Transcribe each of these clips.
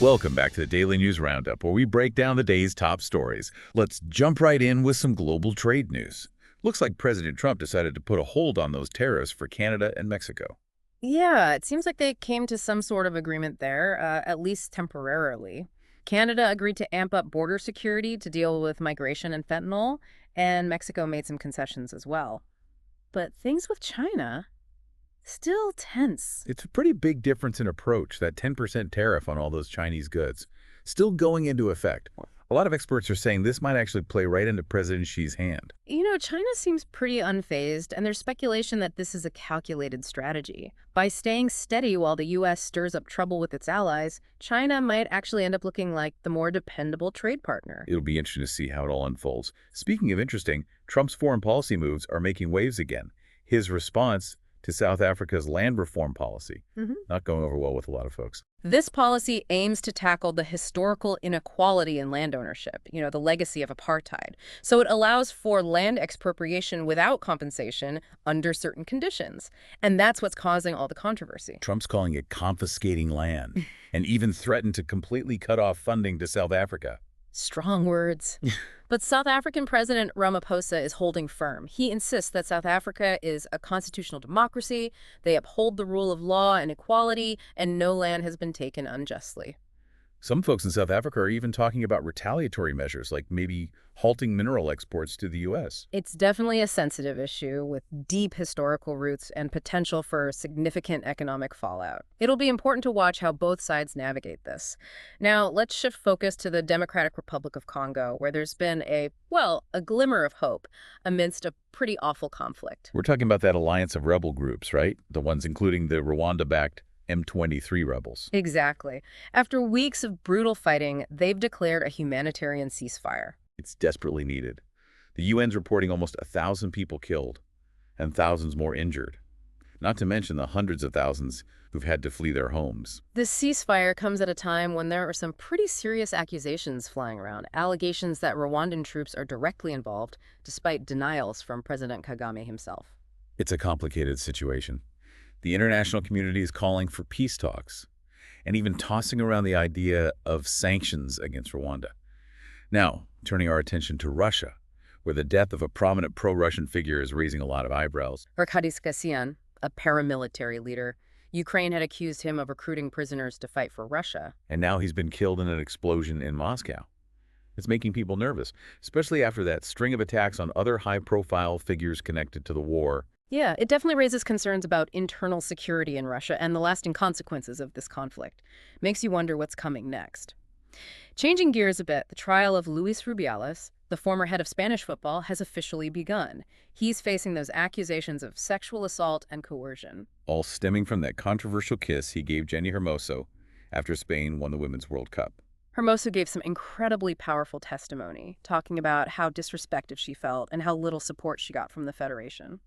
Welcome back to the Daily News Roundup, where we break down the day's top stories. Let's jump right in with some global trade news. Looks like President Trump decided to put a hold on those tariffs for Canada and Mexico. Yeah, it seems like they came to some sort of agreement there, at least temporarily. Canada agreed to amp up border security to deal with migration and fentanyl, and Mexico made some concessions as well. But things with China, still tense. It's a pretty big difference in approach, that 10% tariff on all those Chinese goods, still going into effect. A lot of experts are saying this might actually play right into President Xi's hand. China seems pretty unfazed, and there's speculation that this is a calculated strategy. By staying steady while the U.S. stirs up trouble with its allies, China might actually end up looking like the more dependable trade partner. It'll be interesting to see how it all unfolds. Speaking of interesting, Trump's foreign policy moves are making waves again. His response to South Africa's land reform policy, not going over well with a lot of folks. This policy aims to tackle the historical inequality in land ownership, the legacy of apartheid. So it allows for land expropriation without compensation under certain conditions. And that's what's causing all the controversy. Trump's calling it confiscating land and even threatened to completely cut off funding to South Africa. Strong words. But South African President Ramaphosa is holding firm. He insists that South Africa is a constitutional democracy, they uphold the rule of law and equality, and no land has been taken unjustly. Some folks in South Africa are even talking about retaliatory measures, like maybe halting mineral exports to the U.S. It's definitely a sensitive issue with deep historical roots and potential for significant economic fallout. It'll be important to watch how both sides navigate this. Now, let's shift focus to the Democratic Republic of Congo, where there's been a glimmer of hope amidst a pretty awful conflict. We're talking about that alliance of rebel groups, right? The ones including the Rwanda-backed M23 rebels. Exactly. After weeks of brutal fighting, they've declared a humanitarian ceasefire. It's desperately needed. The UN's reporting almost 1,000 people killed and thousands more injured, not to mention the hundreds of thousands who've had to flee their homes. This ceasefire comes at a time when there are some pretty serious accusations flying around, allegations that Rwandan troops are directly involved, despite denials from President Kagame himself. It's a complicated situation. The international community is calling for peace talks and even tossing around the idea of sanctions against Rwanda. Now, turning our attention to Russia, where the death of a prominent pro-Russian figure is raising a lot of eyebrows. Arkady Skasian, a paramilitary leader, Ukraine had accused him of recruiting prisoners to fight for Russia. And now he's been killed in an explosion in Moscow. It's making people nervous, especially after that string of attacks on other high-profile figures connected to the war. Yeah, it definitely raises concerns about internal security in Russia and the lasting consequences of this conflict. Makes you wonder what's coming next. Changing gears a bit, the trial of Luis Rubiales, the former head of Spanish football, has officially begun. He's facing those accusations of sexual assault and coercion. All stemming from that controversial kiss he gave Jenny Hermoso after Spain won the Women's World Cup. Hermoso gave some incredibly powerful testimony, talking about how disrespected she felt and how little support she got from the Federation.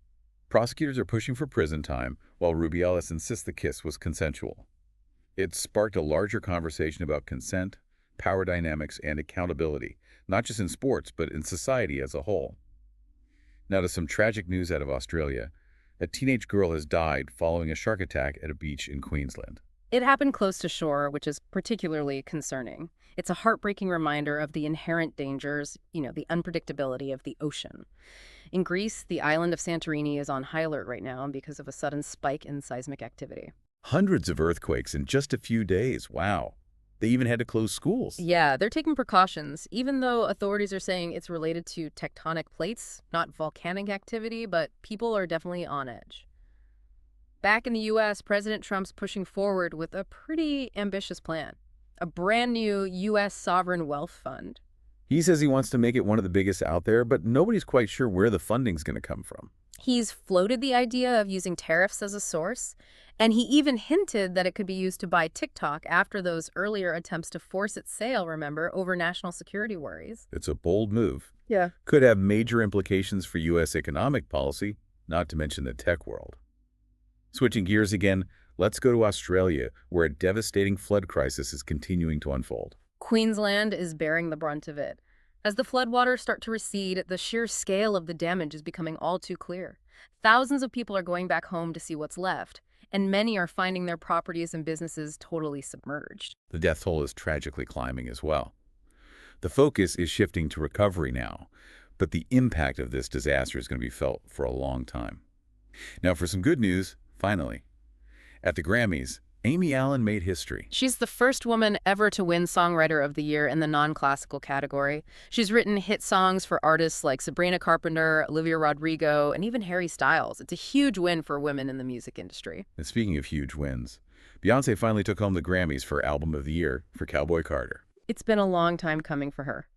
Prosecutors are pushing for prison time, while Rubiales insists the kiss was consensual. It sparked a larger conversation about consent, power dynamics, and accountability, not just in sports, but in society as a whole. Now to some tragic news out of Australia. A teenage girl has died following a shark attack at a beach in Queensland. It happened close to shore, which is particularly concerning. It's a heartbreaking reminder of the inherent dangers, the unpredictability of the ocean. In Greece, the island of Santorini is on high alert right now because of a sudden spike in seismic activity. Hundreds of earthquakes in just a few days. Wow. They even had to close schools. Yeah, they're taking precautions, even though authorities are saying it's related to tectonic plates, not volcanic activity, but people are definitely on edge. Back in the U.S., President Trump's pushing forward with a pretty ambitious plan. A brand new U.S. sovereign wealth fund. He says he wants to make it one of the biggest out there, but nobody's quite sure where the funding's going to come from. He's floated the idea of using tariffs as a source, and he even hinted that it could be used to buy TikTok after those earlier attempts to force its sale, remember, over national security worries. It's a bold move. Yeah. Could have major implications for U.S. economic policy, not to mention the tech world. Switching gears again, let's go to Australia, where a devastating flood crisis is continuing to unfold. Queensland is bearing the brunt of it. As the floodwaters start to recede, the sheer scale of the damage is becoming all too clear. Thousands of people are going back home to see what's left, and many are finding their properties and businesses totally submerged. The death toll is tragically climbing as well. The focus is shifting to recovery now, but the impact of this disaster is going to be felt for a long time. Now for some good news, finally. At the Grammys, Amy Allen made history. She's the first woman ever to win Songwriter of the Year in the non-classical category. She's written hit songs for artists like Sabrina Carpenter, Olivia Rodrigo, and even Harry Styles. It's a huge win for women in the music industry. And speaking of huge wins, Beyoncé finally took home the Grammys for Album of the Year for Cowboy Carter. It's been a long time coming for her.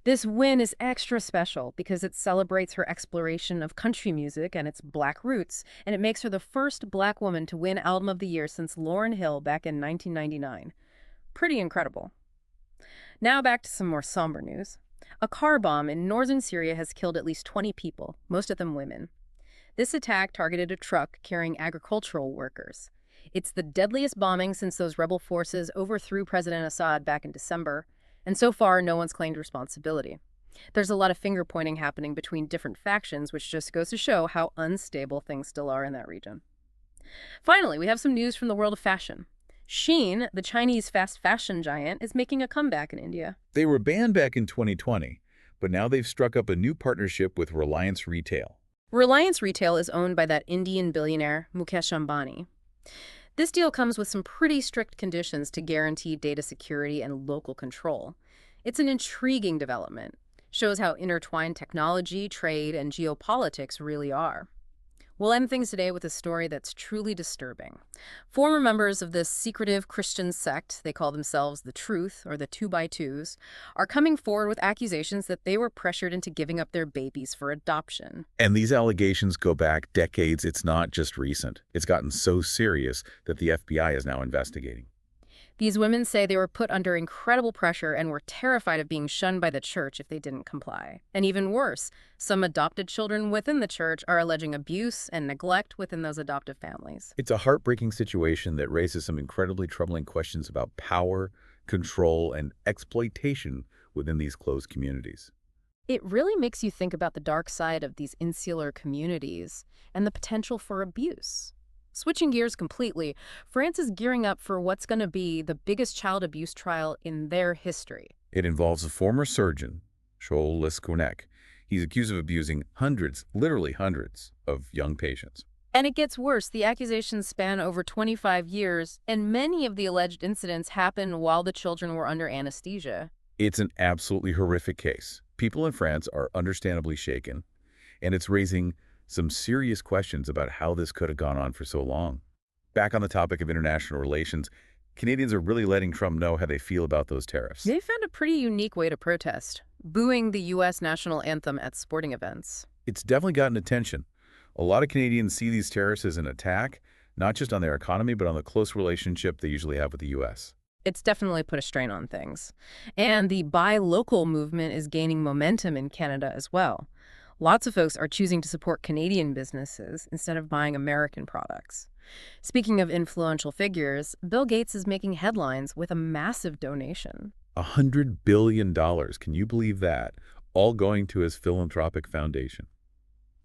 This win is extra special because it celebrates her exploration of country music and its Black roots, and it makes her the first Black woman to win Album of the Year since Lauryn Hill back in 1999. Pretty incredible. Now back to some more somber news. A car bomb in northern Syria has killed at least 20 people, most of them women. This attack targeted a truck carrying agricultural workers. It's the deadliest bombing since those rebel forces overthrew President Assad back in December, and so far, no one's claimed responsibility. There's a lot of finger-pointing happening between different factions, which just goes to show how unstable things still are in that region. Finally, we have some news from the world of fashion. Shein, the Chinese fast fashion giant, is making a comeback in India. They were banned back in 2020, but now they've struck up a new partnership with Reliance Retail. Reliance Retail is owned by that Indian billionaire, Mukesh Ambani. This deal comes with some pretty strict conditions to guarantee data security and local control. It's an intriguing development. Shows how intertwined technology, trade, and geopolitics really are. We'll end things today with a story that's truly disturbing. Former members of this secretive Christian sect, they call themselves the Truth, or the 2x2s, are coming forward with accusations that they were pressured into giving up their babies for adoption. And these allegations go back decades. It's not just recent. It's gotten so serious that the FBI is now investigating. These women say they were put under incredible pressure and were terrified of being shunned by the church if they didn't comply. And even worse, some adopted children within the church are alleging abuse and neglect within those adoptive families. It's a heartbreaking situation that raises some incredibly troubling questions about power, control, and exploitation within these closed communities. It really makes you think about the dark side of these insular communities and the potential for abuse. Switching gears completely, France is gearing up for what's going to be the biggest child abuse trial in their history. It involves a former surgeon, Joel Liscournec. He's accused of abusing hundreds, literally hundreds, of young patients. And it gets worse. The accusations span over 25 years, and many of the alleged incidents happen while the children were under anesthesia. It's an absolutely horrific case. People in France are understandably shaken, and it's raising some serious questions about how this could have gone on for so long. Back on the topic of international relations, Canadians are really letting Trump know how they feel about those tariffs. They found a pretty unique way to protest, booing the U.S. national anthem at sporting events. It's definitely gotten attention. A lot of Canadians see these tariffs as an attack, not just on their economy, but on the close relationship they usually have with the U.S. It's definitely put a strain on things. And the buy local movement is gaining momentum in Canada as well. Lots of folks are choosing to support Canadian businesses instead of buying American products. Speaking of influential figures, Bill Gates is making headlines with a massive donation. $100 billion. Can you believe that? All going to his philanthropic foundation.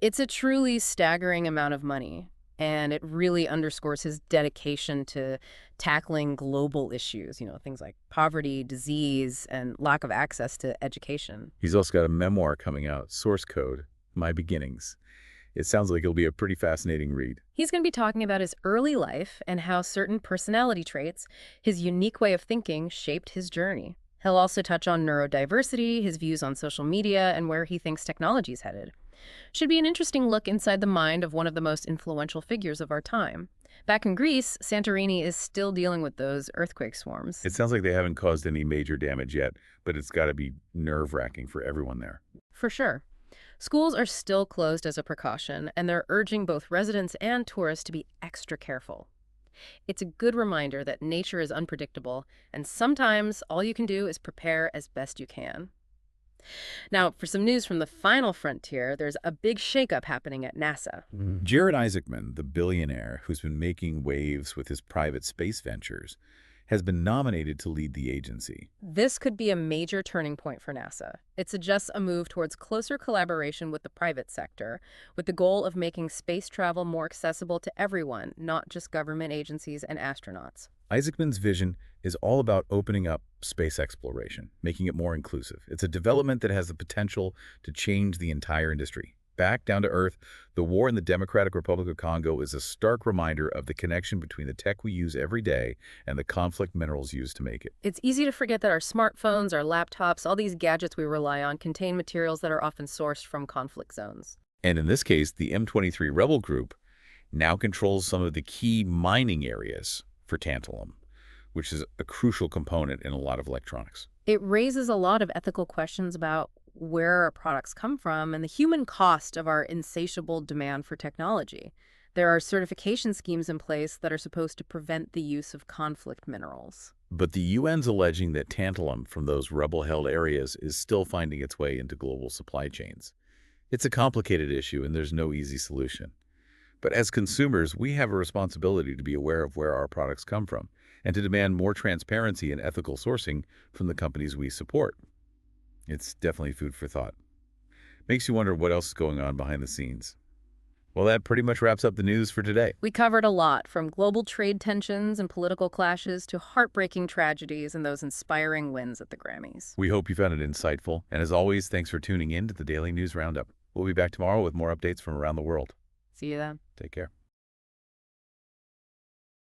It's a truly staggering amount of money, and it really underscores his dedication to tackling global issues, things like poverty, disease, and lack of access to education. He's also got a memoir coming out, Source Code, My Beginnings. It sounds like it'll be a pretty fascinating read. He's going to be talking about his early life and how certain personality traits, his unique way of thinking, shaped his journey. He'll also touch on neurodiversity, his views on social media, and where he thinks technology's headed. Should be an interesting look inside the mind of one of the most influential figures of our time. Back in Greece, Santorini is still dealing with those earthquake swarms. It sounds like they haven't caused any major damage yet, but it's got to be nerve-wracking for everyone there. For sure. Schools are still closed as a precaution, and they're urging both residents and tourists to be extra careful. It's a good reminder that nature is unpredictable, and sometimes all you can do is prepare as best you can. Now, for some news from the final frontier, there's a big shakeup happening at NASA. Jared Isaacman, the billionaire who's been making waves with his private space ventures, has been nominated to lead the agency. This could be a major turning point for NASA. It suggests a move towards closer collaboration with the private sector, with the goal of making space travel more accessible to everyone, not just government agencies and astronauts. Isaacman's vision is all about opening up space exploration, making it more inclusive. It's a development that has the potential to change the entire industry. Back down to earth, the war in the Democratic Republic of Congo is a stark reminder of the connection between the tech we use every day and the conflict minerals used to make it. It's easy to forget that our smartphones, our laptops, all these gadgets we rely on contain materials that are often sourced from conflict zones. And in this case, the M23 rebel group now controls some of the key mining areas for tantalum, which is a crucial component in a lot of electronics. It raises a lot of ethical questions about where our products come from and the human cost of our insatiable demand for technology. There are certification schemes in place that are supposed to prevent the use of conflict minerals. But the UN's alleging that tantalum from those rebel-held areas is still finding its way into global supply chains. It's a complicated issue and there's no easy solution. But as consumers, we have a responsibility to be aware of where our products come from and to demand more transparency and ethical sourcing from the companies we support. It's definitely food for thought. Makes you wonder what else is going on behind the scenes. Well, that pretty much wraps up the news for today. We covered a lot, from global trade tensions and political clashes to heartbreaking tragedies and those inspiring wins at the Grammys. We hope you found it insightful. And as always, thanks for tuning in to the Daily News Roundup. We'll be back tomorrow with more updates from around the world. See you then. Take care.